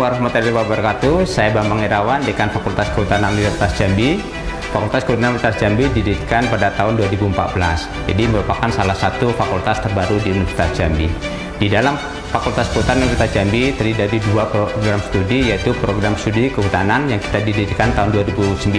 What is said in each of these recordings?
warahmatullahi wabarakatuh. Saya Bambang Irawan, Dekan Fakultas Kehutanan Universitas Jambi. Fakultas Kehutanan Universitas Jambi didirikan pada tahun 2014. Jadi merupakan salah satu fakultas terbaru di Universitas Jambi. Di dalam Fakultas Kehutanan Universitas Jambi terdiri dari dua program studi, yaitu program studi kehutanan yang kita didirikan tahun 2009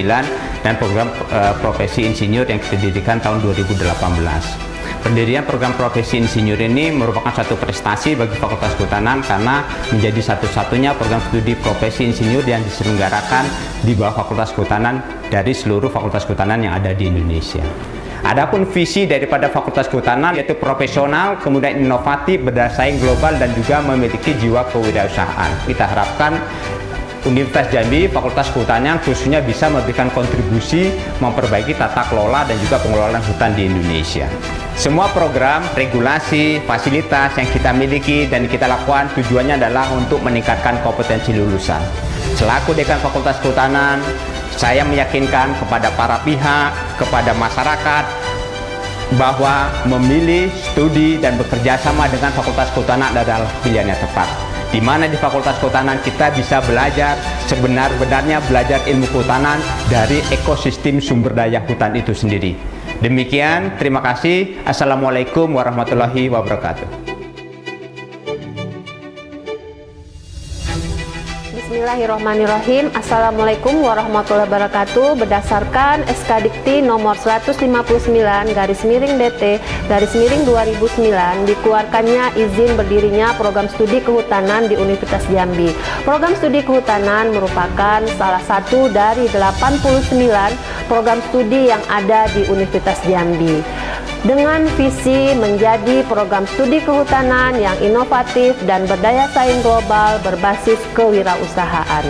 dan program profesi insinyur yang kita didirikan tahun 2018. Pendirian program profesi insinyur ini merupakan satu prestasi bagi Fakultas Kehutanan karena menjadi satu-satunya program studi profesi insinyur yang diselenggarakan di bawah Fakultas Kehutanan dari seluruh Fakultas Kehutanan yang ada di Indonesia. Adapun visi daripada Fakultas Kehutanan yaitu profesional, kemudian inovatif, bersaing global, dan juga memiliki jiwa kewirausahaan. Kita harapkan Universitas Jambi, Fakultas Kehutanan khususnya bisa memberikan kontribusi memperbaiki tata kelola dan juga pengelolaan hutan di Indonesia. Semua program, regulasi, fasilitas yang kita miliki dan kita lakukan tujuannya adalah untuk meningkatkan kompetensi lulusan. Selaku Dekan Fakultas Kehutanan, saya meyakinkan kepada para pihak, kepada masyarakat, bahwa memilih studi dan bekerja sama dengan Fakultas Kehutanan adalah pilihan yang tepat. Di mana di Fakultas Kehutanan kita bisa belajar sebenar-benarnya belajar ilmu kehutanan dari ekosistem sumber daya hutan itu sendiri. Demikian, terima kasih. Assalamualaikum warahmatullahi wabarakatuh. Bismillahirrahmanirrahim. Assalamualaikum warahmatullahi wabarakatuh. Berdasarkan SK Dikti nomor 159/DT/2009 dikeluarkannya izin berdirinya program studi kehutanan di Universitas Jambi. Program studi kehutanan merupakan salah satu dari 89 program studi yang ada di Universitas Jambi. Dengan visi menjadi program studi kehutanan yang inovatif dan berdaya saing global berbasis kewirausahaan.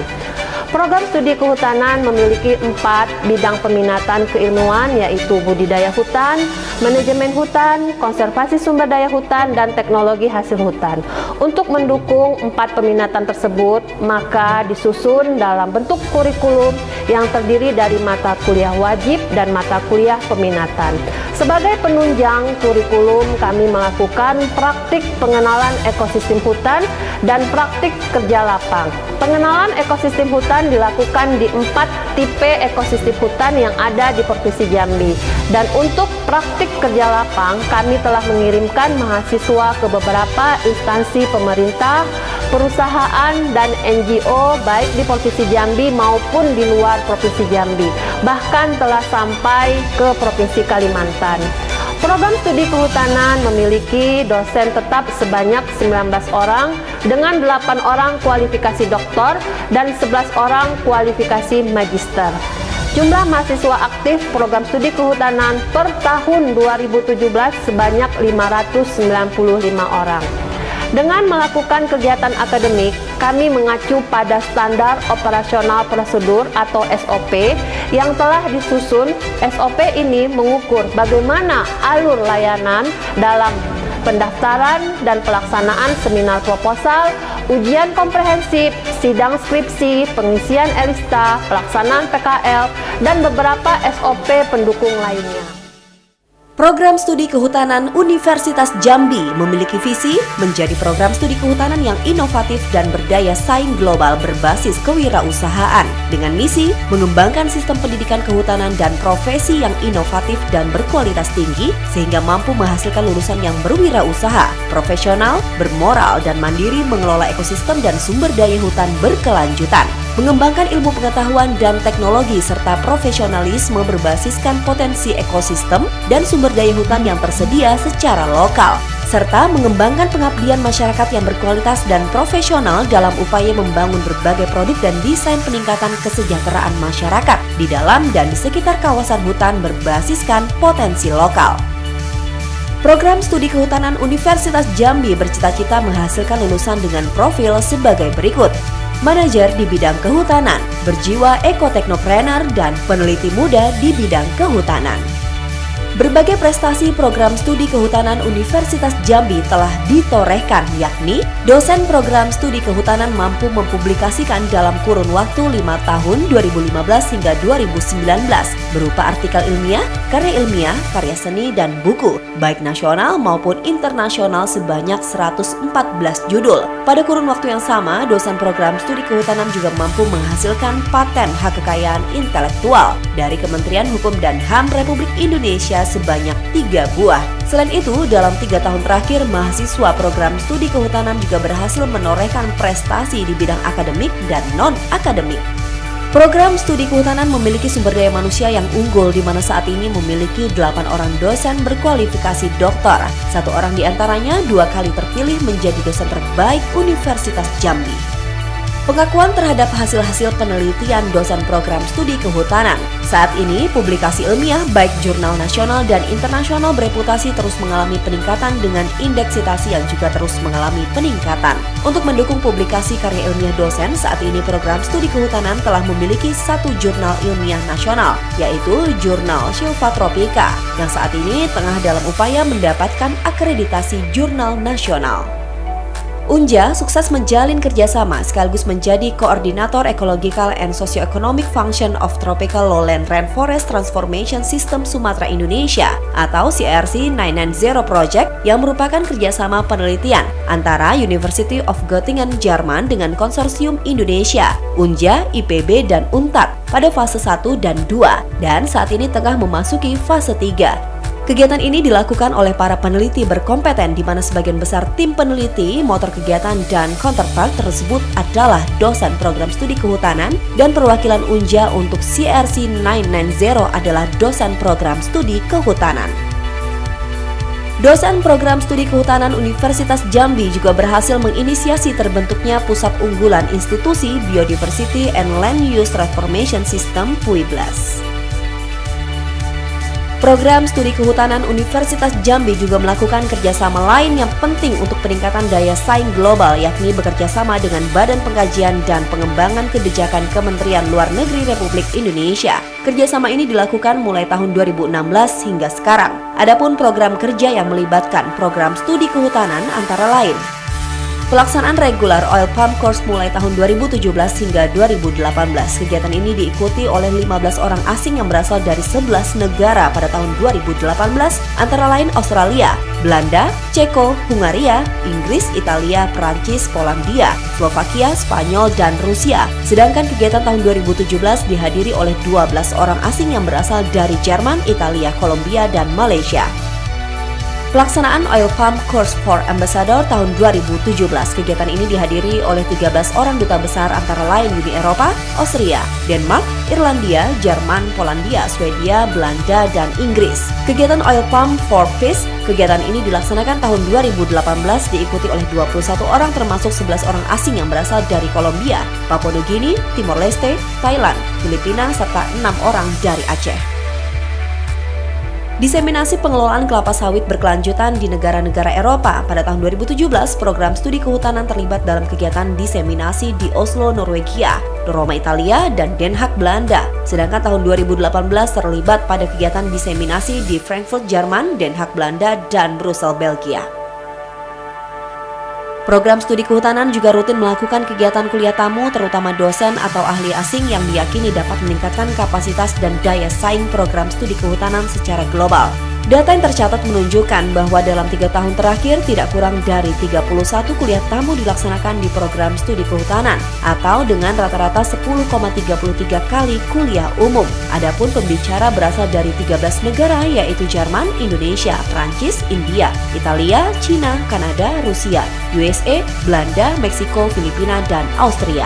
Program studi kehutanan memiliki 4 bidang peminatan keilmuan, yaitu budidaya hutan, manajemen hutan, konservasi sumber daya hutan, dan teknologi hasil hutan. Untuk mendukung 4 peminatan tersebut, maka disusun dalam bentuk kurikulum yang terdiri dari mata kuliah wajib dan mata kuliah peminatan. Sebagai penunjang kurikulum, kami melakukan praktik pengenalan ekosistem hutan dan praktik kerja lapang. Pengenalan ekosistem hutan dilakukan di 4 tipe ekosistem hutan yang ada di Provinsi Jambi. Dan untuk praktik kerja lapang, kami telah mengirimkan mahasiswa ke beberapa instansi pemerintah, perusahaan, dan NGO baik di Provinsi Jambi maupun di luar Provinsi Jambi. Bahkan telah sampai ke Provinsi Kalimantan. Program studi kehutanan memiliki dosen tetap sebanyak 19 orang dengan 8 orang kualifikasi doktor dan 11 orang kualifikasi magister. Jumlah mahasiswa aktif program studi kehutanan per tahun 2017 sebanyak 595 orang. Dengan melakukan kegiatan akademik, kami mengacu pada standar operasional prosedur atau SOP yang telah disusun. SOP ini mengukur bagaimana alur layanan dalam pendaftaran dan pelaksanaan seminar proposal, ujian komprehensif, sidang skripsi, pengisian ELISTA, pelaksanaan PKL, dan beberapa SOP pendukung lainnya. Program Studi Kehutanan Universitas Jambi memiliki visi menjadi program studi kehutanan yang inovatif dan berdaya saing global berbasis kewirausahaan dengan misi mengembangkan sistem pendidikan kehutanan dan profesi yang inovatif dan berkualitas tinggi sehingga mampu menghasilkan lulusan yang berwirausaha, profesional, bermoral, dan mandiri mengelola ekosistem dan sumber daya hutan berkelanjutan. Mengembangkan ilmu pengetahuan dan teknologi serta profesionalisme berbasiskan potensi ekosistem dan sumber daya hutan yang tersedia secara lokal, serta mengembangkan pengabdian masyarakat yang berkualitas dan profesional dalam upaya membangun berbagai produk dan desain peningkatan kesejahteraan masyarakat di dalam dan di sekitar kawasan hutan berbasiskan potensi lokal. Program Studi Kehutanan Universitas Jambi bercita-cita menghasilkan lulusan dengan profil sebagai berikut. Manajer di bidang kehutanan, berjiwa ekoteknopreneur, dan peneliti muda di bidang kehutanan. Berbagai prestasi program studi kehutanan Universitas Jambi telah ditorehkan, yakni dosen program studi kehutanan mampu mempublikasikan dalam kurun waktu 5 tahun 2015 hingga 2019 berupa artikel ilmiah, karya seni, dan buku, baik nasional maupun internasional sebanyak 114 judul. Pada kurun waktu yang sama, dosen program studi kehutanan juga mampu menghasilkan paten hak kekayaan intelektual dari Kementerian Hukum dan HAM Republik Indonesia sebanyak 3 buah. Selain itu, dalam 3 tahun terakhir, mahasiswa program studi kehutanan juga berhasil menorehkan prestasi di bidang akademik dan non-akademik. Program studi kehutanan memiliki sumber daya manusia yang unggul di mana saat ini memiliki 8 orang dosen berkualifikasi doktor. 1 orang di antaranya 2 kali terpilih menjadi dosen terbaik Universitas Jambi. Pengakuan terhadap hasil-hasil penelitian dosen program studi kehutanan. Saat ini, publikasi ilmiah baik jurnal nasional dan internasional bereputasi terus mengalami peningkatan dengan indeks citasi yang juga terus mengalami peningkatan. Untuk mendukung publikasi karya ilmiah dosen, saat ini program studi kehutanan telah memiliki 1 jurnal ilmiah nasional, yaitu Jurnal Silva Tropika, yang saat ini tengah dalam upaya mendapatkan akreditasi jurnal nasional. Unja sukses menjalin kerjasama sekaligus menjadi Koordinator Ecological and Socio-Economic Function of Tropical Lowland Rainforest Transformation System Sumatera Indonesia atau CRC 990 Project yang merupakan kerjasama penelitian antara University of Göttingen, Jerman dengan Konsorsium Indonesia, Unja, IPB, dan UNTAD pada fase 1 dan 2 dan saat ini tengah memasuki fase 3. Kegiatan ini dilakukan oleh para peneliti berkompeten di mana sebagian besar tim peneliti, motor kegiatan, dan counterpart tersebut adalah dosen program studi kehutanan dan perwakilan Unja untuk CRC 990 adalah dosen program studi kehutanan. Dosen program studi kehutanan Universitas Jambi juga berhasil menginisiasi terbentuknya Pusat Unggulan Institusi Biodiversity and Land Use Transformation System (PUIBLAS). Program studi kehutanan Universitas Jambi juga melakukan kerjasama lain yang penting untuk peningkatan daya saing global, yakni bekerjasama dengan Badan Pengkajian dan Pengembangan Kebijakan Kementerian Luar Negeri Republik Indonesia. Kerjasama ini dilakukan mulai tahun 2016 hingga sekarang. Adapun program kerja yang melibatkan program studi kehutanan antara lain pelaksanaan regular oil palm course mulai tahun 2017 hingga 2018. Kegiatan ini diikuti oleh 15 orang asing yang berasal dari 11 negara pada tahun 2018, antara lain Australia, Belanda, Ceko, Hungaria, Inggris, Italia, Prancis, Polandia, Slovakia, Spanyol, dan Rusia. Sedangkan kegiatan tahun 2017 dihadiri oleh 12 orang asing yang berasal dari Jerman, Italia, Kolombia, dan Malaysia. Pelaksanaan Oil Palm Course for Ambassador tahun 2017. Kegiatan ini dihadiri oleh 13 orang duta besar antara lain Uni Eropa, Austria, Denmark, Irlandia, Jerman, Polandia, Swedia, Belanda, dan Inggris. Kegiatan Oil Palm for Peace. Kegiatan ini dilaksanakan tahun 2018 diikuti oleh 21 orang termasuk 11 orang asing yang berasal dari Kolombia, Papua Nugini, Timor Leste, Thailand, Filipina, serta 6 orang dari Aceh. Diseminasi pengelolaan kelapa sawit berkelanjutan di negara-negara Eropa. Pada tahun 2017, program studi kehutanan terlibat dalam kegiatan diseminasi di Oslo, Norwegia, Roma, Italia, dan Den Haag, Belanda. Sedangkan tahun 2018 terlibat pada kegiatan diseminasi di Frankfurt, Jerman, Den Haag, Belanda, dan Brussel, Belgia. Program studi kehutanan juga rutin melakukan kegiatan kuliah tamu terutama dosen atau ahli asing yang diyakini dapat meningkatkan kapasitas dan daya saing program studi kehutanan secara global. Data yang tercatat menunjukkan bahwa dalam 3 tahun terakhir tidak kurang dari 31 kuliah tamu dilaksanakan di program studi kehutanan atau dengan rata-rata 10,33 kali kuliah umum. Adapun pembicara berasal dari 13 negara yaitu Jerman, Indonesia, Prancis, India, Italia, Cina, Kanada, Rusia, USA, Belanda, Meksiko, Filipina, dan Austria.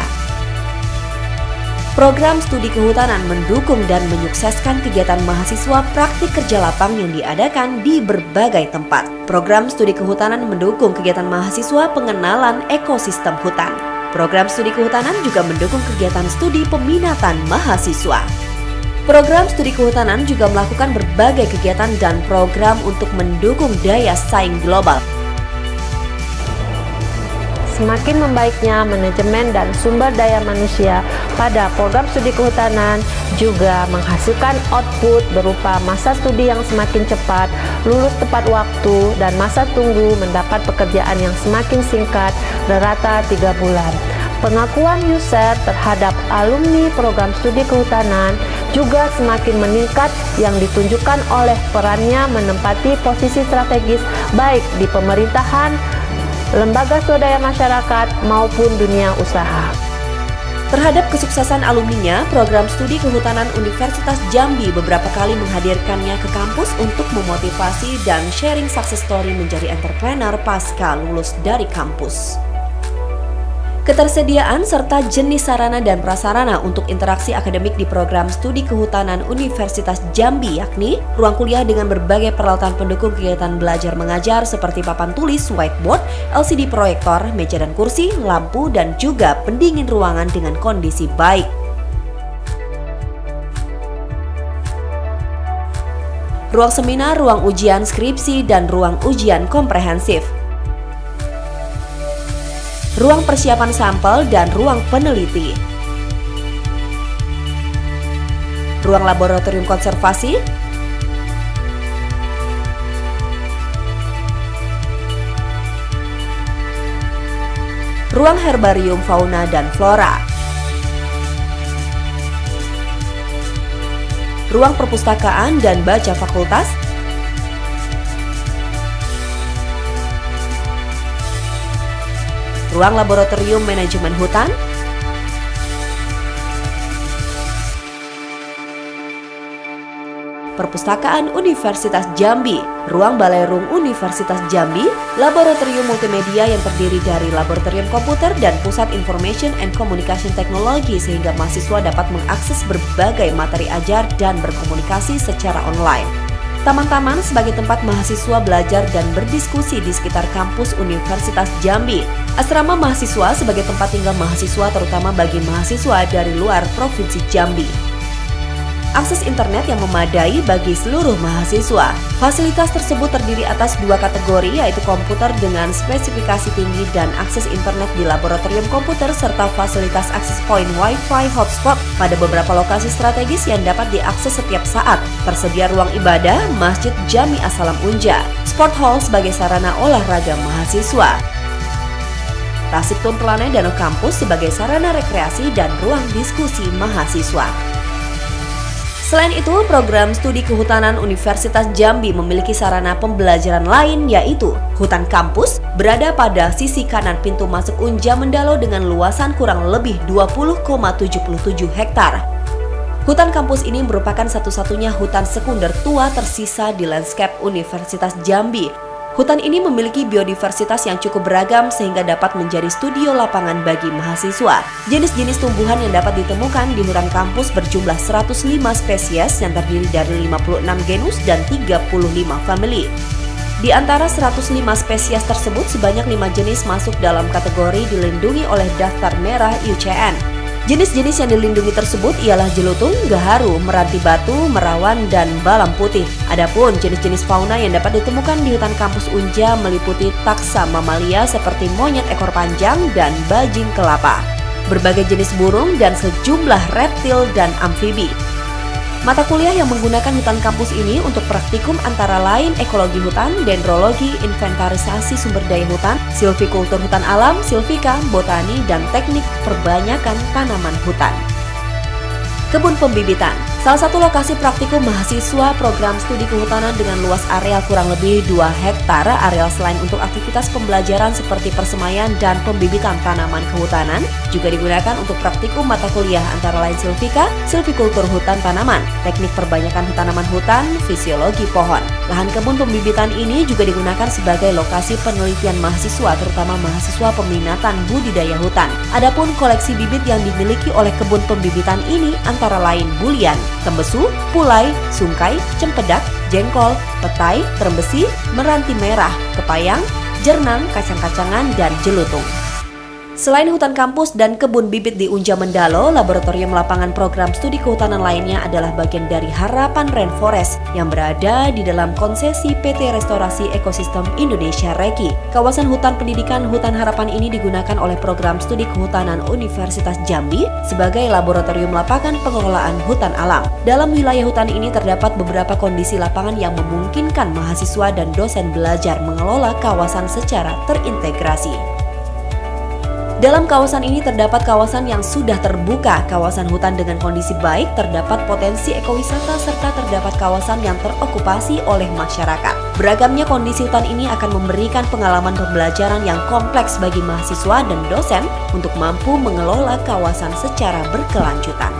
Program studi kehutanan mendukung dan menyukseskan kegiatan mahasiswa praktik kerja lapang yang diadakan di berbagai tempat. Program studi kehutanan mendukung kegiatan mahasiswa pengenalan ekosistem hutan. Program studi kehutanan juga mendukung kegiatan studi peminatan mahasiswa. Program studi kehutanan juga melakukan berbagai kegiatan dan program untuk mendukung daya saing global. semakin membaiknya manajemen dan sumber daya manusia pada program studi kehutanan juga menghasilkan output berupa masa studi yang semakin cepat, lulus tepat waktu, dan masa tunggu mendapat pekerjaan yang semakin singkat, rata 3 bulan. Pengakuan user terhadap alumni program studi kehutanan juga semakin meningkat yang ditunjukkan oleh perannya menempati posisi strategis baik di pemerintahan, lembaga swadaya masyarakat maupun dunia usaha. Terhadap kesuksesan alumninya, program studi kehutanan Universitas Jambi beberapa kali menghadirkannya ke kampus untuk memotivasi dan sharing success story menjadi entrepreneur pasca lulus dari kampus. Ketersediaan serta jenis sarana dan prasarana untuk interaksi akademik di program studi kehutanan Universitas Jambi yakni ruang kuliah dengan berbagai peralatan pendukung kegiatan belajar mengajar seperti papan tulis, whiteboard, LCD proyektor, meja dan kursi, lampu, dan juga pendingin ruangan dengan kondisi baik. Ruang seminar, ruang ujian skripsi, dan ruang ujian komprehensif. Ruang persiapan sampel dan ruang peneliti. Ruang laboratorium konservasi. Ruang herbarium fauna dan flora. Ruang perpustakaan dan baca fakultas. Ruang laboratorium manajemen hutan, Perpustakaan Universitas Jambi, Ruang Balerung Universitas Jambi, Laboratorium Multimedia yang terdiri dari Laboratorium Komputer dan Pusat Information and Communication Technology sehingga mahasiswa dapat mengakses berbagai materi ajar dan berkomunikasi secara online. Taman-taman sebagai tempat mahasiswa belajar dan berdiskusi di sekitar kampus Universitas Jambi. Asrama mahasiswa sebagai tempat tinggal mahasiswa terutama bagi mahasiswa dari luar Provinsi Jambi. Akses internet yang memadai bagi seluruh mahasiswa. Fasilitas tersebut terdiri atas 2 kategori yaitu komputer dengan spesifikasi tinggi dan akses internet di laboratorium komputer serta fasilitas akses point Wi-Fi hotspot pada beberapa lokasi strategis yang dapat diakses setiap saat. Tersedia ruang ibadah, Masjid Jami As-Salam Unja, sport hall sebagai sarana olahraga mahasiswa. Tasik Tuntelanai Danau Kampus sebagai sarana rekreasi dan ruang diskusi mahasiswa. Selain itu, program studi kehutanan Universitas Jambi memiliki sarana pembelajaran lain yaitu hutan kampus berada pada sisi kanan pintu masuk Unja Mendalo dengan luasan kurang lebih 20,77 hektar. Hutan kampus ini merupakan satu-satunya hutan sekunder tua tersisa di lanskap Universitas Jambi. Hutan ini memiliki biodiversitas yang cukup beragam sehingga dapat menjadi studio lapangan bagi mahasiswa. Jenis-jenis tumbuhan yang dapat ditemukan di hutan kampus berjumlah 105 spesies yang terdiri dari 56 genus dan 35 famili. Di antara 105 spesies tersebut, sebanyak 5 jenis masuk dalam kategori dilindungi oleh daftar merah IUCN. Jenis-jenis yang dilindungi tersebut ialah jelutung, gaharu, meranti batu, merawan, dan balam putih. Adapun jenis-jenis fauna yang dapat ditemukan di hutan kampus Unja meliputi taksa mamalia seperti monyet ekor panjang dan bajing kelapa, berbagai jenis burung, dan sejumlah reptil dan amfibi. Mata kuliah yang menggunakan hutan kampus ini untuk praktikum antara lain ekologi hutan, dendrologi, inventarisasi sumber daya hutan, silvikultur hutan alam, silvika, botani, dan teknik perbanyakan tanaman hutan. Kebun pembibitan, salah satu lokasi praktikum mahasiswa program studi kehutanan dengan luas areal kurang lebih 2 hektar. Areal selain untuk aktivitas pembelajaran seperti persemaian dan pembibitan tanaman kehutanan, juga digunakan untuk praktikum mata kuliah antara lain silvika, silvikultur hutan tanaman, teknik perbanyakan tanaman hutan, fisiologi pohon. Lahan kebun pembibitan ini juga digunakan sebagai lokasi penelitian mahasiswa, terutama mahasiswa peminatan budidaya hutan. Adapun koleksi bibit yang dimiliki oleh kebun pembibitan ini antara lain bulian, tembesu, pulai, sungkai, cempedak, jengkol, petai, terembesi, meranti merah, kepayang, jernang, kacang-kacangan, dan jelutung. Selain hutan kampus dan kebun bibit di Unja Mendalo, laboratorium lapangan program studi kehutanan lainnya adalah bagian dari Harapan Rainforest yang berada di dalam konsesi PT Restorasi Ekosistem Indonesia REKI. Kawasan hutan pendidikan Hutan Harapan ini digunakan oleh program studi kehutanan Universitas Jambi sebagai laboratorium lapangan pengelolaan hutan alam. Dalam wilayah hutan ini terdapat beberapa kondisi lapangan yang memungkinkan mahasiswa dan dosen belajar mengelola kawasan secara terintegrasi. Dalam kawasan ini terdapat kawasan yang sudah terbuka, kawasan hutan dengan kondisi baik, terdapat potensi ekowisata, serta terdapat kawasan yang terokupasi oleh masyarakat. Beragamnya kondisi hutan ini akan memberikan pengalaman pembelajaran yang kompleks bagi mahasiswa dan dosen untuk mampu mengelola kawasan secara berkelanjutan.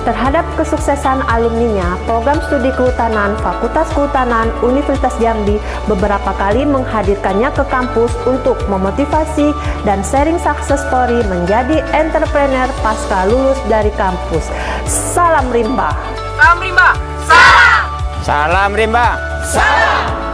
Terhadap kesuksesan alumninya, program studi kehutanan Fakultas Kehutanan Universitas Jambi beberapa kali menghadirkannya ke kampus untuk memotivasi dan sharing success story menjadi entrepreneur pasca lulus dari kampus. Salam Rimba! Salam Rimba! Salam! Salam Rimba! Salam!